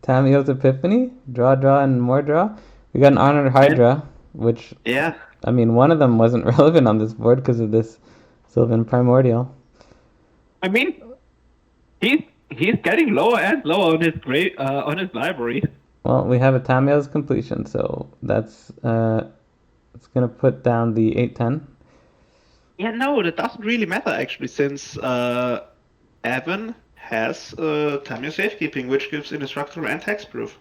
Tamio's Epiphany, draw, and more draw. We got an Honored Hydra, which, Yeah. I mean, one of them wasn't relevant on this board because of this Sylvan Primordial. I mean, he's getting lower and lower on his library. Well, we have a Tamio's completion, so that's it's gonna put down the 8-10. Yeah, no, that doesn't really matter actually, since Evan has Tamio Safekeeping, which gives indestructible and hexproof.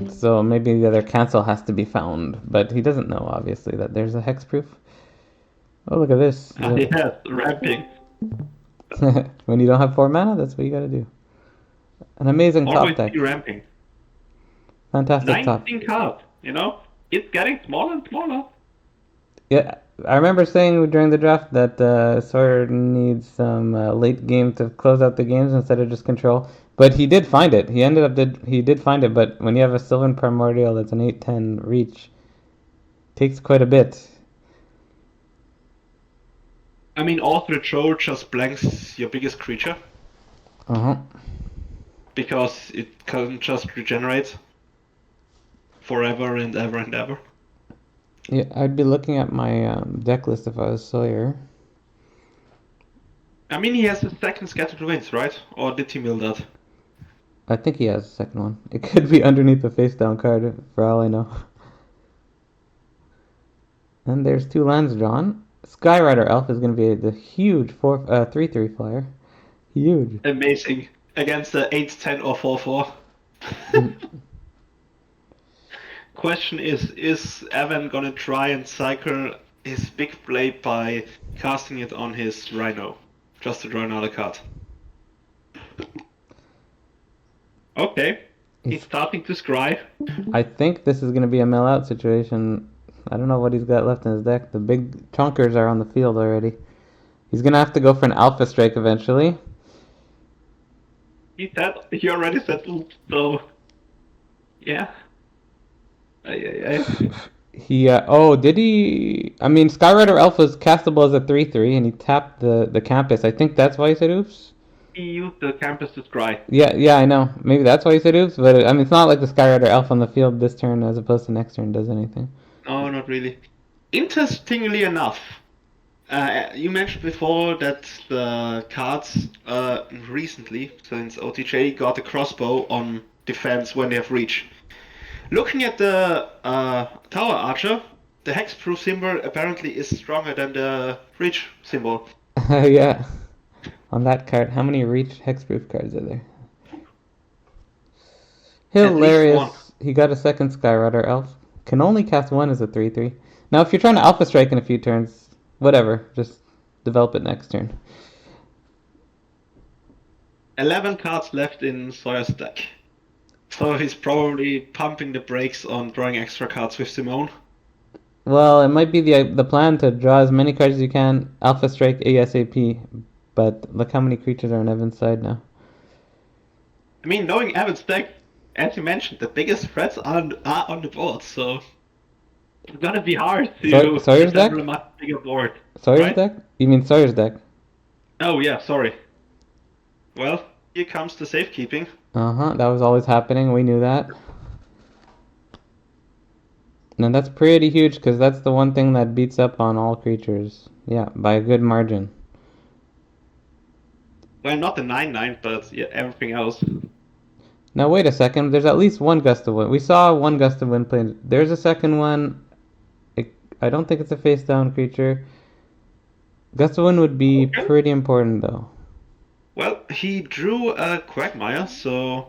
So maybe the other cancel has to be found, but he doesn't know obviously that there's a hexproof. Oh, look at this. Yeah, ramping. When you don't have 4 mana, that's what you gotta do. An amazing Always top deck. be ramping. Fantastic top. 19 cards, you know? It's getting smaller and smaller. Yeah, I remember saying during the draft that Sawyer needs some late game to close out the games instead of just control. But he did find it. He did find it. But when you have a Sylvan Primordial that's an 8-10 reach, takes quite a bit. I mean, Author Joe just blanks your biggest creature Uh-huh. because it can just regenerate forever and ever and ever. Yeah, I'd be looking at my deck list if I was Sawyer. I mean, he has the second Scattered Winds, right? Or did he mill that? I think he has a second one. It could be underneath the face down card for all I know. And there's 2 lands drawn. Skyrider Elf is going to be the huge 3/3 flyer. Huge. Amazing. Against the 8-10 or 4/4. Question is Evan gonna try and cycle his big blade by casting it on his Rhino? Just to draw another card. Okay. He's starting to scry. I think this is going to be a mill out situation. I don't know what he's got left in his deck. The big chunkers are on the field already. He's going to have to go for an Alpha Strike eventually. He already settled, so yeah. Did he? I mean, Skyrider Elf was castable as a 3/3, and he tapped the campus. I think that's why he said oops. He used the campus to scry. Yeah, I know. Maybe that's why he said oops, but I mean, it's not like the Skyrider Elf on the field this turn as opposed to next turn does anything. No, not really. Interestingly enough, you mentioned before that the cards recently, since OTJ, got a crossbow on defense when they have reach. Looking at the Tower Archer, the hexproof symbol apparently is stronger than the reach symbol. Yeah. On that card, how many reach hexproof cards are there? Hilarious. He got a second Skyrider Elf. Can only cast 1 as a 3/3. Now, if you're trying to Alpha Strike in a few turns, whatever. Just develop it next turn. 11 cards left in Sawyer's deck. So he's probably pumping the brakes on drawing extra cards with Simone. Well, it might be the plan to draw as many cards as you can, Alpha Strike ASAP, but look how many creatures are on Evan's side now. I mean, knowing Evan's deck, as you mentioned, the biggest threats are on the board, so it's gonna be hard to Sawyer's deck? assemble a much bigger board. Sawyer's right? deck? You mean Sawyer's deck? Oh yeah, sorry. Well, here comes the safekeeping. Uh-huh, that was always happening, we knew that. And that's pretty huge, because that's the one thing that beats up on all creatures. Yeah, by a good margin. Well, not the 9/9, but yeah, everything else. Now wait a second, there's at least one gust of wind. We saw one gust of wind played. There's a second one. I don't think it's a face down creature. Gust of wind would be pretty important though. Well, he drew a Quagmire, so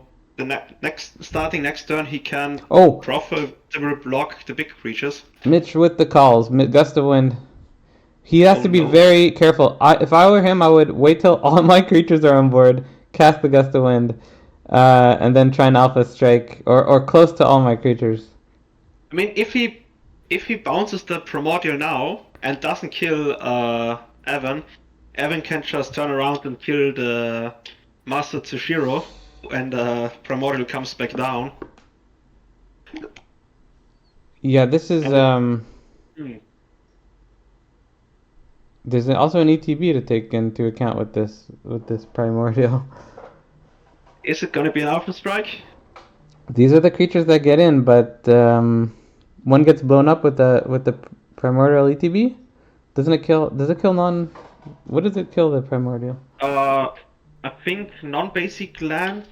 starting next turn, he can Oh, profitably block the big creatures. Mitch with the calls. Gust of wind. He has Oh to be no. very careful. If I were him, I would wait till all my creatures are on board, cast the gust of wind, and then try an alpha strike or close to all my creatures. I mean, if he bounces the primordial now and doesn't kill Evan, Evan can just turn around and kill the Master Tsushiro, and primordial comes back down. Yeah, this is There's also an ETB to take into account with this primordial. Is it gonna be an alpha strike? These are the creatures that get in, but one gets blown up with the primordial ETB. Doesn't it kill? Does it kill non? What does it kill the primordial? I think non-basic lands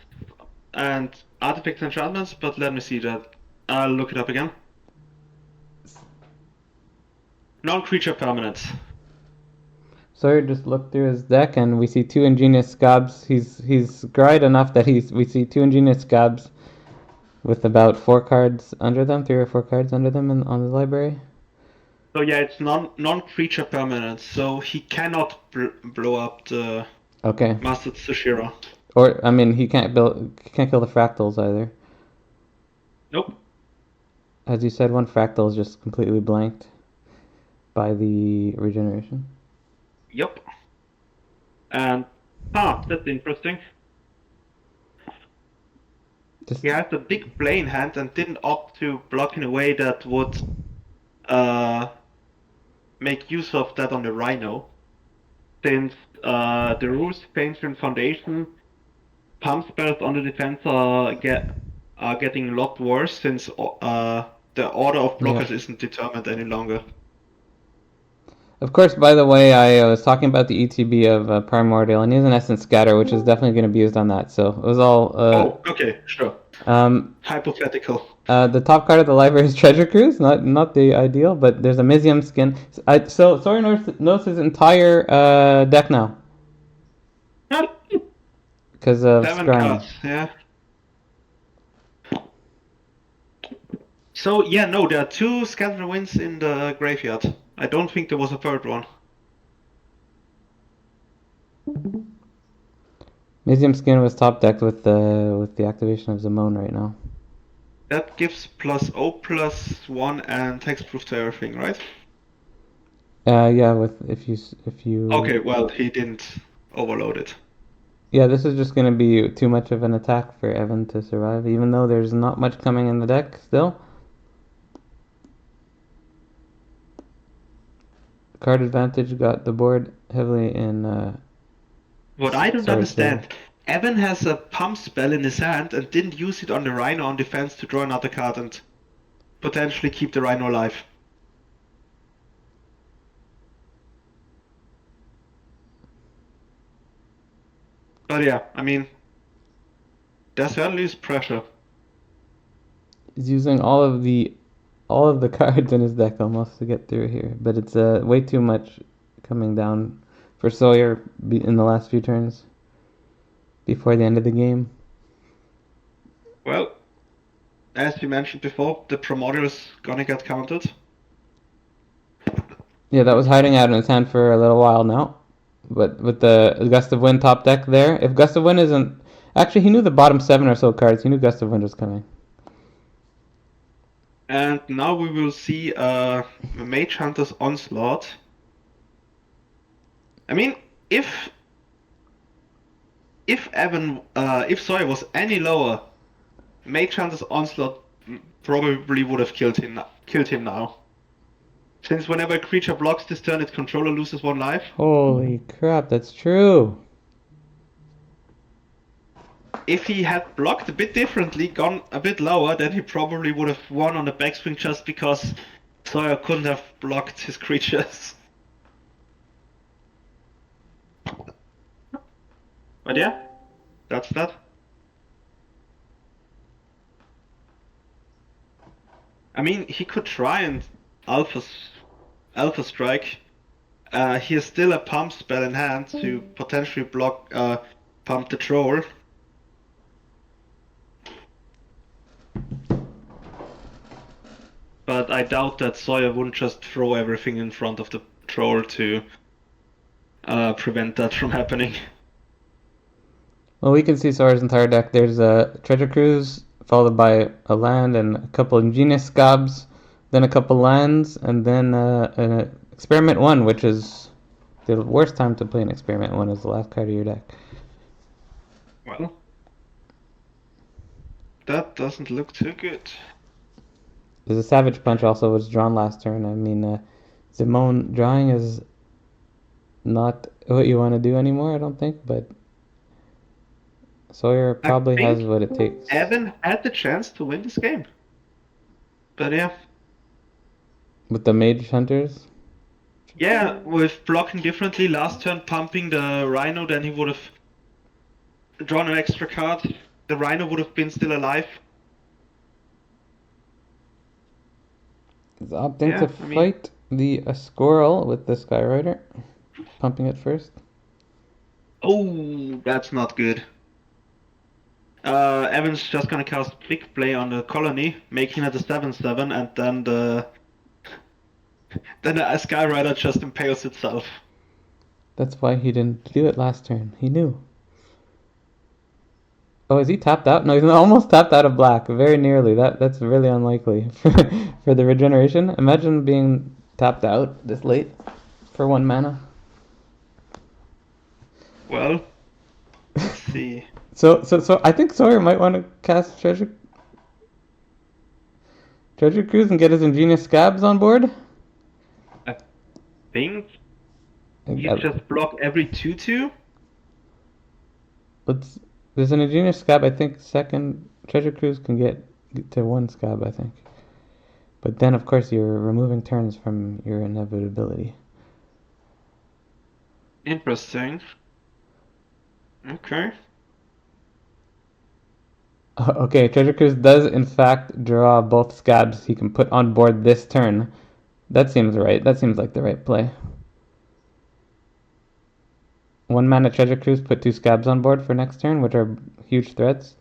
and artifacts and enchantments, but let me see that. I'll look it up again. Non-creature permanents. Sawyer just looked through his deck and we see two ingenious scabs. He's gried enough that we see two ingenious scabs with about 4 cards under them, 3 or 4 cards under them on the library. So yeah, it's non-creature permanents, so he cannot blow up the Okay. Master Tsushiro. Or I mean, he can't kill the fractals either. Nope. As you said, one fractal is just completely blanked by the regeneration. Yep. And that's interesting. Just He has a big play in hand and didn't opt to block in a way that would make use of that on the Rhino. Since the rules changed in Foundation, pump spells on the defense are getting a lot worse since the order of blockers isn't determined any longer. Of course, by the way, I was talking about the ETB of Primordial, and he has an Essence Scatter, which is definitely going to be used on that. So it was all. Okay, sure. Hypothetical. The top card of the library is Treasure Cruise, not the ideal, but there's a Mizium skin. So Sawyer knows his entire deck now because of 7 Scrying. cards, yeah. So yeah, no, there are 2 Scatter Winds in the graveyard. I don't think there was a third one. Mizium skin was top decked with the activation of Zimone right now. That gives +0/+1 and hexproof to everything, right? Yeah, if you. Okay, well, he didn't overload it. Yeah, this is just going to be too much of an attack for Evan to survive, even though there's not much coming in the deck still. Card advantage got the board heavily in. What I don't Sorry, understand, Evan has a pump spell in his hand and didn't use it on the Rhino on defense to draw another card and potentially keep the Rhino alive. But yeah, I mean, there certainly is pressure. He's using all of the cards in his deck almost to get through here, but it's way too much coming down for Sawyer in the last few turns before the end of the game. Well, as you mentioned before, the Primordial is gonna get counted. Yeah, that was hiding out in his hand for a little while now. But with the Gust of Wind top deck there, if Gust of Wind isn't... Actually, he knew the bottom 7 or so cards. He knew Gust of Wind was coming. And now we will see Mage Hunter's Onslaught. I mean, if Sawyer was any lower, Mage Hunter's Onslaught probably would have killed him now. Since whenever a creature blocks this turn, its controller loses 1 life. Holy crap, that's true. If he had blocked a bit differently, gone a bit lower, then he probably would have won on the backswing just because Sawyer couldn't have blocked his creatures. But yeah, that's that. I mean, he could try and Alpha Strike. He has still a pump spell in hand to potentially block pump the troll. but I doubt that Sawyer wouldn't just throw everything in front of the troll to prevent that from happening. Well, we can see Sawyer's entire deck. There's a treasure cruise, followed by a land and a couple ingenious scabs, then a couple lands, and then an experiment one, which is the worst time to play an experiment one, is the last card of your deck. Well, that doesn't look too good. There's a Savage Punch also was drawn last turn. I mean, Simone drawing is not what you want to do anymore, I don't think, but Sawyer probably think has what it takes. Evan had the chance to win this game. But yeah. With the Mage Hunters? Yeah, with blocking differently, last turn pumping the Rhino, then he would have drawn an extra card. The Rhino would have been still alive. He's opting Yeah, to I mean- fight the Squirrel with the Skyrider, pumping it first. Oh, that's not good. Evan's just gonna cast Big Play on the colony, making it a 7/7, and then the Skyrider just impales itself. That's why he didn't do it last turn. He knew. Oh, is he tapped out? No, he's almost tapped out of black. Very nearly. That's really unlikely for the regeneration. Imagine being tapped out this late for 1 mana. Well, let's see. So I think Sawyer might want to cast Treasure Cruise and get his ingenious scabs on board. I think you Yeah, just block every 2/2. there's an ingenious scab. I think second Treasure Cruise can get to 1 scab. I think, but then of course you're removing turns from your inevitability. Interesting. Okay. Okay, Treasure Cruise does in fact draw both scabs he can put on board this turn. That seems right. That seems like the right play. 1 mana Treasure Cruise, put 2 scabs on board for next turn, which are huge threats.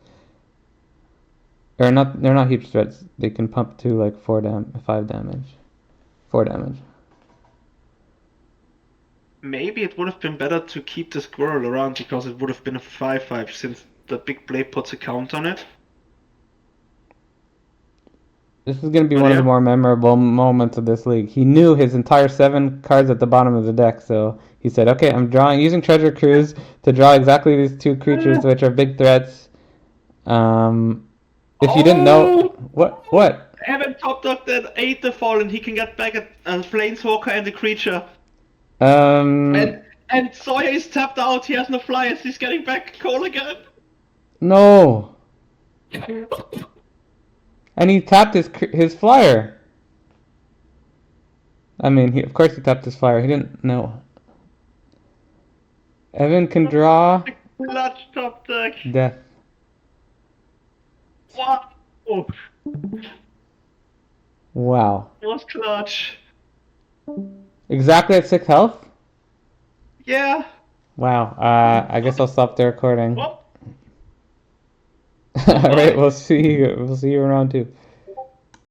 Or not, they're not huge threats. They can pump to like 5 damage. 4 damage. Maybe it would have been better to keep the squirrel around because it would have been a 5/5 since the big play puts a count on it. This is going to be But one of yeah. the more memorable moments of this league. He knew his entire 7 cards at the bottom of the deck, so he said, okay, I'm using Treasure Cruise to draw exactly these 2 creatures, which are big threats. If you didn't know... What? Evan top decked at 8 the fall and he can get back a Planeswalker and a creature. And Sawyer is tapped out, he has no flyers, he's getting back Cole again. No. And he tapped his flyer. I mean, of course he tapped his flyer. He didn't know. Evan can draw Clutch top deck. death. Wow. Wow. Was clutch. Exactly at 6 health? Yeah. Wow. I guess I'll stop the recording. Well, Alright, we'll see you. We'll see you around 2.